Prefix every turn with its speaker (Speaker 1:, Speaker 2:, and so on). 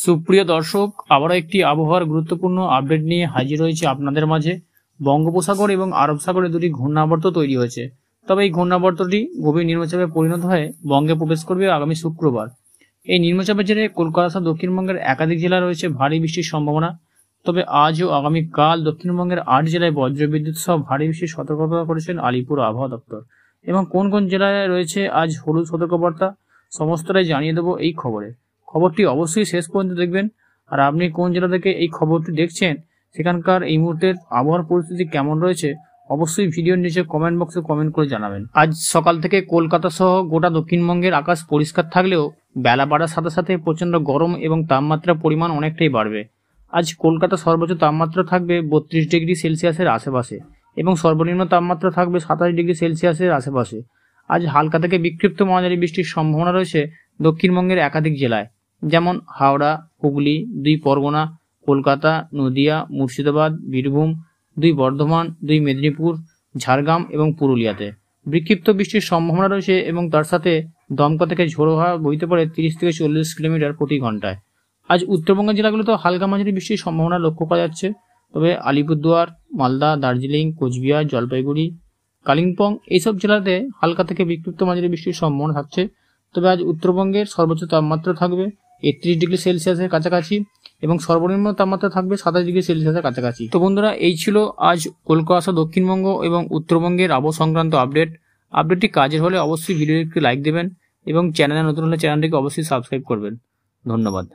Speaker 1: সুপ্রিয় দর্শক, আবারও একটি আবহাওয়ার গুরুত্বপূর্ণ আপডেট নিয়ে হাজির হয়েছে আপনাদের মাঝে। বঙ্গোপসাগর এবং আরব সাগরে দুটি ঘূর্ণাবর্ত তৈরি হয়েছে। তবে এই ঘূর্ণাবর্তটি গভীর নিম্নচাপে পরিণত হয়ে বঙ্গে প্রবেশ করবে আগামী শুক্রবার। এই নিম্নচাপের জেরে কলকাতা সহ দক্ষিণবঙ্গের একাধিক জেলায় রয়েছে ভারী বৃষ্টির সম্ভাবনা। তবে আজ ও আগামীকাল দক্ষিণবঙ্গের 8 জেলায় বজ্রবিদ্যুৎ সহ ভারী বৃষ্টির সতর্কতা করেছেন আলিপুর আবহাওয়া দপ্তর। এবং কোন কোন জেলায় রয়েছে আজ হলুদ সতর্কবার্তা সমস্তটাই জানিয়ে দেবো এই খবরে। খবরটি অবশ্যই শেষ পর্যন্ত দেখবেন। আর আপনি কোন জেলা থেকে এই খবরটি দেখছেন, সেখানকার এই মুহূর্তের আবহাওয়ার পরিস্থিতি কেমন রয়েছে, অবশ্যই ভিডিওর নিচে কমেন্ট বক্সে কমেন্ট করে জানাবেন। আজ সকাল থেকে কলকাতা সহ গোটা দক্ষিণবঙ্গের আকাশ পরিষ্কার থাকলেও বেলা বাড়ার সাথে সাথে প্রচণ্ড গরম এবং তাপমাত্রার পরিমাণ অনেকটাই বাড়বে। আজ কলকাতা সর্বোচ্চ তাপমাত্রা থাকবে 32 ডিগ্রি সেলসিয়াসের আশেপাশে এবং সর্বনিম্ন তাপমাত্রা থাকবে 27 ডিগ্রি সেলসিয়াসের আশেপাশে। আজ হালকা থেকে বিক্ষিপ্ত মাঝারি বৃষ্টির সম্ভাবনা রয়েছে দক্ষিণবঙ্গের একাধিক জেলায়, যেমন হাওড়া, হুগলি, 2 পরগনা, কলকাতা, নদিয়া, মুর্শিদাবাদ, বীরভূম, 2 বর্ধমান, 2 মেদিনীপুর, ঝাড়গ্রাম এবং পুরুলিয়াতে বিক্ষিপ্ত বৃষ্টির সম্ভাবনা রয়েছে এবং তার সাথে দমকা থেকে ঝোড়ো হাওয়া বইতে পারে 30 থেকে 40 কিলোমিটার প্রতি ঘন্টায়। আজ উত্তরবঙ্গের জেলাগুলোতে হালকা মাঝারি বৃষ্টির সম্ভাবনা লক্ষ্য করা যাচ্ছে। তবে আলিপুরদুয়ার, মালদা, দার্জিলিং, কোচবিহার, জলপাইগুড়ি, কালিম্পং এইসব জেলাতে হালকা থেকে বিক্ষিপ্ত মাঝারি বৃষ্টির সম্ভাবনা থাকছে। তবে আজ উত্তরবঙ্গের সর্বোচ্চ তাপমাত্রা থাকবে 31 ডিগ্রি সেলসিয়াসের কাছাকাছি এবং সর্বনিম্ন তাপমাত্রা থাকবে 27 ডিগ্রি সেলসিয়াসের কাছাকাছি। তো বন্ধুরা, এই ছিল আজ কলকাতা, দক্ষিণবঙ্গ এবং উত্তরবঙ্গের আবহাওয়া সংক্রান্ত আপডেটটি কাজের হলে অবশ্যই ভিডিওটি লাইক দেবেন এবং চ্যানেলে নতুন হলে চ্যানেলটিকে অবশ্যই সাবস্ক্রাইব করবেন। ধন্যবাদ।